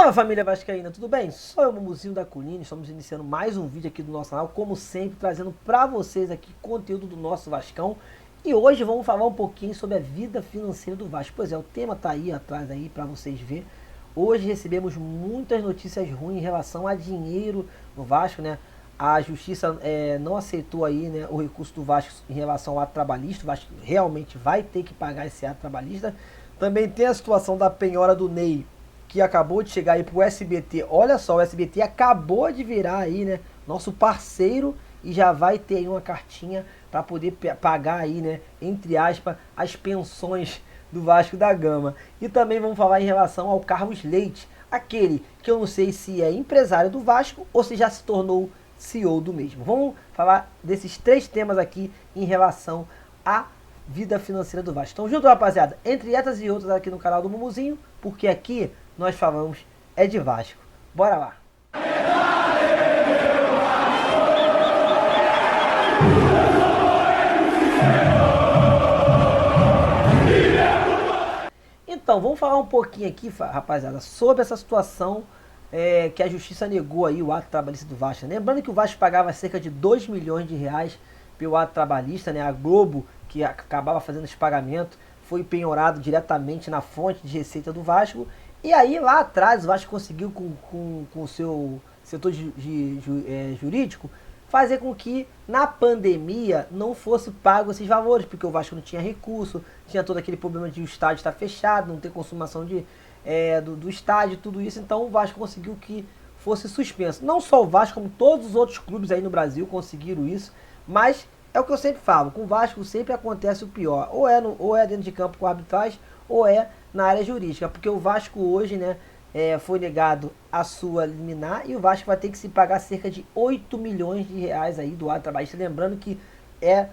Fala, família vascaína, tudo bem? Sou eu, Mumuzinho da Colina. Estamos iniciando mais um vídeo aqui do nosso canal, como sempre, trazendo pra vocês aqui conteúdo do nosso Vascão. E hoje vamos falar um pouquinho sobre a vida financeira do Vasco. Pois é, o tema tá aí atrás aí pra vocês verem. Hoje recebemos muitas notícias ruins em relação a dinheiro no Vasco, né? A justiça não aceitou aí, né, o recurso do Vasco em relação ao ato trabalhista. O Vasco realmente vai ter que pagar esse ato trabalhista. Também tem a situação da penhora do Ney, que acabou de chegar aí pro SBT. Olha só, o SBT acabou de virar aí, né, nosso parceiro, e já vai ter aí uma cartinha para poder pagar aí, né, entre aspas, as pensões do Vasco da Gama. E também vamos falar em relação ao Carlos Leite, aquele que eu não sei se é empresário do Vasco ou se já se tornou CEO do mesmo. Vamos falar desses três temas aqui em relação à vida financeira do Vasco. Então junto, rapaziada, entre essas e outras aqui no canal do Mumuzinho, porque aqui nós falamos é de Vasco. Bora lá! Então, vamos falar um pouquinho aqui, rapaziada, sobre essa situação que a justiça negou aí o ato trabalhista do Vasco. Lembrando que o Vasco pagava cerca de 2 milhões de reais pelo ato trabalhista, né? A Globo, que acabava fazendo esse pagamento, foi penhorado diretamente na fonte de receita do Vasco. E aí lá atrás o Vasco conseguiu com o seu setor jurídico fazer com que na pandemia não fosse pago esses valores, porque o Vasco não tinha recurso, tinha todo aquele problema de o estádio estar fechado, não ter consumação do estádio, tudo isso. Então o Vasco conseguiu que fosse suspenso. Não só o Vasco, como todos os outros clubes aí no Brasil conseguiram isso, mas é o que eu sempre falo, com o Vasco sempre acontece o pior, ou é dentro de campo com a arbitragem, ou é na área jurídica, porque o Vasco hoje, né, foi negado a sua liminar e o Vasco vai ter que se pagar cerca de 8 milhões de reais aí do ato trabalhista. Lembrando que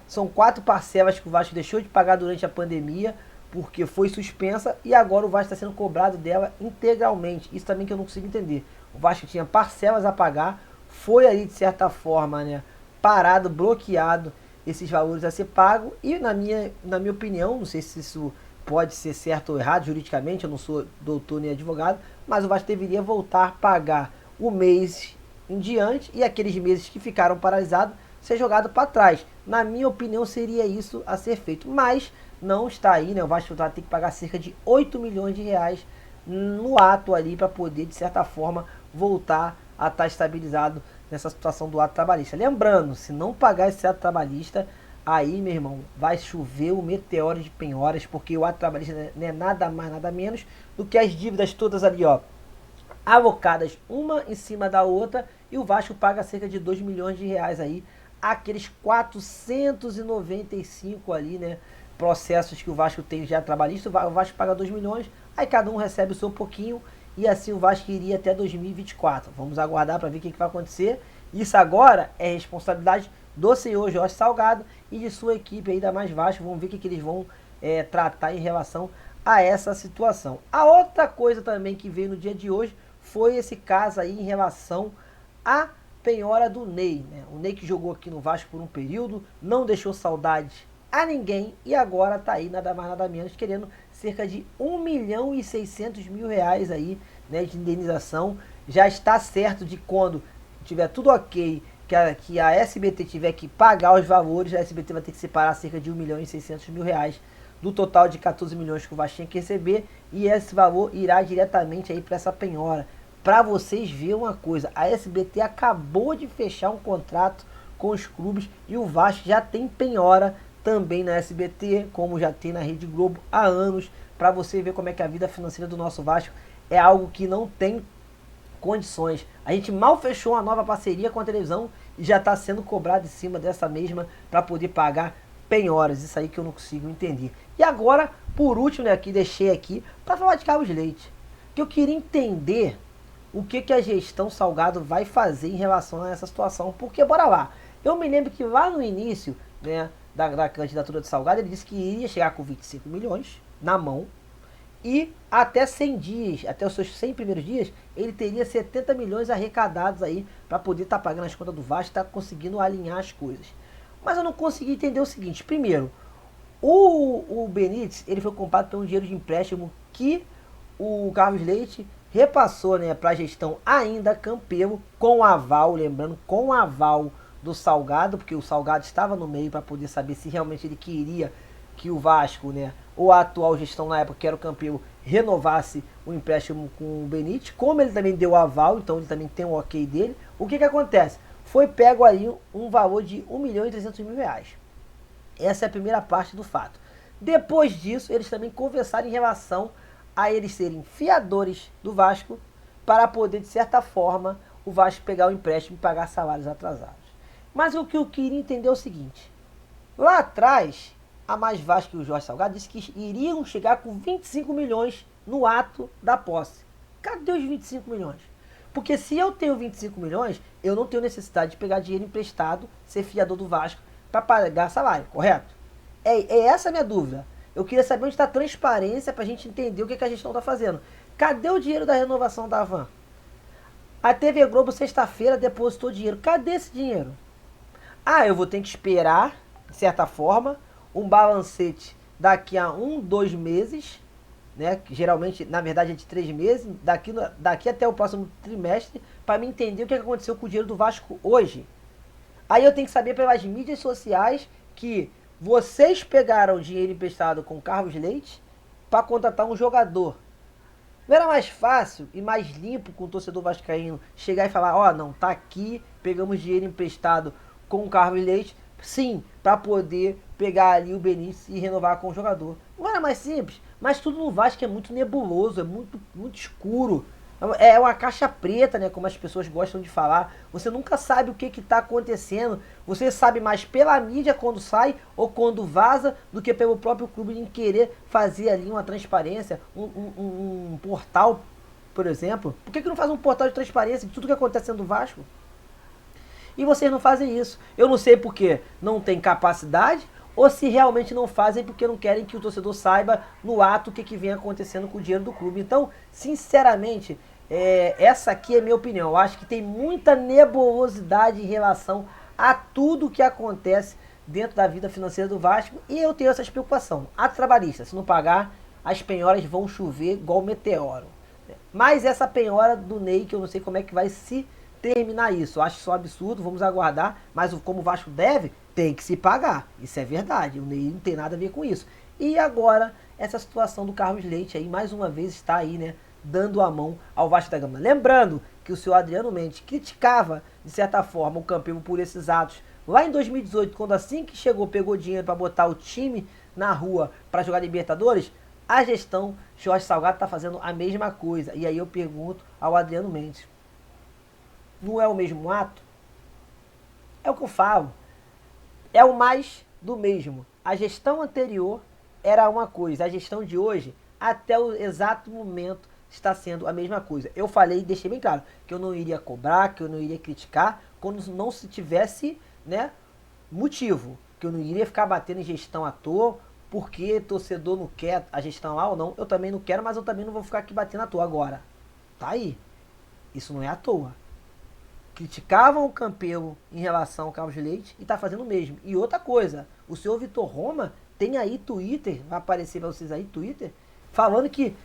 são 4 parcelas que o Vasco deixou de pagar durante a pandemia, porque foi suspensa, e agora o Vasco está sendo cobrado dela integralmente. Isso também que eu não consigo entender. O Vasco tinha parcelas a pagar, foi aí de certa forma, né, parado, bloqueado esses valores a ser pago, e na minha opinião, não sei se isso pode ser certo ou errado juridicamente, eu não sou doutor nem advogado, mas o Vasco deveria voltar a pagar o mês em diante, e aqueles meses que ficaram paralisados ser jogado para trás. Na minha opinião seria isso a ser feito, mas não está aí, né? O Vasco vai ter que pagar cerca de 8 milhões de reais no ato ali para poder, de certa forma, voltar a estar estabilizado nessa situação do ato trabalhista. Lembrando, se não pagar esse ato trabalhista, aí, meu irmão, vai chover o meteoro de penhoras, porque o ato trabalhista não é nada mais, nada menos do que as dívidas todas ali, ó, alocadas uma em cima da outra, e o Vasco paga cerca de 2 milhões de reais aí, aqueles 495 ali, né, processos que o Vasco tem já trabalhista. O Vasco paga 2 milhões, aí cada um recebe o seu pouquinho, e assim o Vasco iria até 2024. Vamos aguardar para ver o que vai acontecer. Isso agora é responsabilidade do senhor Jorge Salgado e de sua equipe aí da Mais Vasco. Vamos ver o que eles vão tratar em relação a essa situação. A outra coisa também que veio no dia de hoje foi esse caso aí em relação à penhora do Ney, né? O Ney que jogou aqui no Vasco por um período, não deixou saudade a ninguém, e agora tá aí nada mais nada menos querendo cerca de 1 milhão e 600 mil reais aí, né, de indenização. Já está certo de quando tiver tudo ok, que a SBT tiver que pagar os valores, a SBT vai ter que separar cerca de 1 milhão e 600 mil reais do total de 14 milhões que o Vasco tinha que receber, e esse valor irá diretamente aí para essa penhora. Para vocês verem uma coisa, a SBT acabou de fechar um contrato com os clubes e o Vasco já tem penhora também na SBT, como já tem na Rede Globo há anos, para você ver como é que a vida financeira do nosso Vasco é algo que não tem condições. A gente mal fechou uma nova parceria com a televisão e já está sendo cobrado em cima dessa mesma para poder pagar penhoras. Isso aí que eu não consigo entender. E agora, por último, né, aqui deixei aqui para falar de Carlos Leite, que eu queria entender o que a gestão Salgado vai fazer em relação a essa situação, porque bora lá. Eu me lembro que lá no início, né, da candidatura de Salgado, ele disse que iria chegar com 25 milhões na mão, e até 100 dias, até os seus 100 primeiros dias, ele teria 70 milhões arrecadados aí para poder estar pagando as contas do Vasco, estar conseguindo alinhar as coisas. Mas eu não consegui entender o seguinte: primeiro, o Benítez, ele foi comprado por um dinheiro de empréstimo que o Carlos Leite repassou, né, para a gestão ainda Campelo, com aval, lembrando, com aval do Salgado, porque o Salgado estava no meio para poder saber se realmente ele queria que o Vasco, né, ou a atual gestão na época, que era o Campelo, renovasse o empréstimo com o Benítez. Como ele também deu aval, então ele também tem o ok dele, o que acontece? Foi pego aí um valor de R$ 1.300.000. Essa é a primeira parte do fato. Depois disso, eles também conversaram em relação a eles serem fiadores do Vasco para poder, de certa forma, o Vasco pegar o empréstimo e pagar salários atrasados. Mas o que eu queria entender é o seguinte. Lá atrás, a Mais Vasco e o Jorge Salgado disse que iriam chegar com 25 milhões no ato da posse. Cadê os 25 milhões? Porque se eu tenho 25 milhões, eu não tenho necessidade de pegar dinheiro emprestado, ser fiador do Vasco, para pagar salário, correto? É essa a minha dúvida. Eu queria saber onde está a transparência para a gente entender o que a gestão está fazendo. Cadê o dinheiro da renovação da Havan? A TV Globo, sexta-feira, depositou dinheiro. Cadê esse dinheiro? Ah, eu vou ter que esperar, de certa forma, um balancete daqui a 2 meses, né? Que geralmente, na verdade, é de 3 meses, daqui até o próximo trimestre, para me entender o que aconteceu com o dinheiro do Vasco hoje. Aí eu tenho que saber pelas mídias sociais que vocês pegaram dinheiro emprestado com Carlos Leite para contratar um jogador. Não era mais fácil e mais limpo com o torcedor vascaíno chegar e falar, ó, não, tá aqui, pegamos dinheiro emprestado com o Carlos Leite, sim, para poder pegar ali o Benítez e renovar com o jogador. Não era mais simples, mas tudo no Vasco é muito nebuloso, é muito escuro. É uma caixa preta, né, como as pessoas gostam de falar. Você nunca sabe o que está acontecendo. Você sabe mais pela mídia quando sai ou quando vaza do que pelo próprio clube em querer fazer ali uma transparência, um portal, por exemplo. Por que não faz um portal de transparência de tudo que acontece dentro do Vasco? E vocês não fazem isso. Eu não sei porque não tem capacidade ou se realmente não fazem porque não querem que o torcedor saiba no ato o que vem acontecendo com o dinheiro do clube. Então, sinceramente, essa aqui é a minha opinião. Eu acho que tem muita nebulosidade em relação a tudo que acontece dentro da vida financeira do Vasco e eu tenho essa preocupação. Ato trabalhista, se não pagar, as penhoras vão chover igual meteoro. Mas essa penhora do Ney, que eu não sei como é que vai se terminar isso. Eu acho isso um absurdo, vamos aguardar, mas como o Vasco deve, tem que se pagar. Isso é verdade, o Ney não tem nada a ver com isso. E agora, essa situação do Carlos Leite aí, mais uma vez, está aí, né, dando a mão ao Vasco da Gama. Lembrando que o senhor Adriano Mendes criticava, de certa forma, o Campelo por esses atos. Lá em 2018, quando assim que chegou, pegou dinheiro para botar o time na rua para jogar Libertadores, a gestão Jorge Salgado está fazendo a mesma coisa. E aí eu pergunto ao Adriano Mendes, não é o mesmo ato? É o que eu falo. É o mais do mesmo. A gestão anterior era uma coisa. A gestão de hoje, até o exato momento, está sendo a mesma coisa. Eu falei e deixei bem claro que eu não iria cobrar, que eu não iria criticar, quando não se tivesse, né, motivo. Que eu não iria ficar batendo em gestão à toa, porque torcedor não quer a gestão lá ou não. Eu também não quero, mas eu também não vou ficar aqui batendo à toa agora. Tá aí. Isso não é à toa. Criticavam o Campelo em relação ao Carlos Leite e está fazendo o mesmo. E outra coisa, o senhor Vitor Roma tem aí Twitter, vai aparecer para vocês aí Twitter, falando que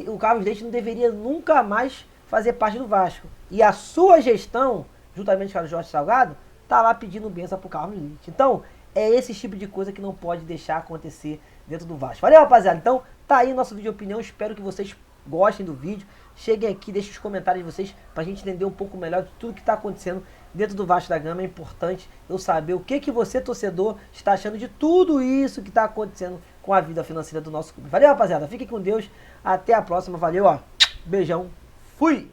o Carlos Leite não deveria nunca mais fazer parte do Vasco. E a sua gestão, juntamente com a Jorge Salgado, tá lá pedindo bênção pro Carlos Leite. Então, é esse tipo de coisa que não pode deixar acontecer dentro do Vasco. Valeu, rapaziada. Então, tá aí nosso vídeo de opinião. Espero que vocês gostem do vídeo. Cheguem aqui, deixem os comentários de vocês pra gente entender um pouco melhor de tudo que tá acontecendo dentro do Vasco da Gama. É importante eu saber o que você, torcedor, está achando de tudo isso que tá acontecendo com a vida financeira do nosso clube. Valeu, rapaziada. Fiquem com Deus. Até a próxima. Valeu, ó. Beijão. Fui!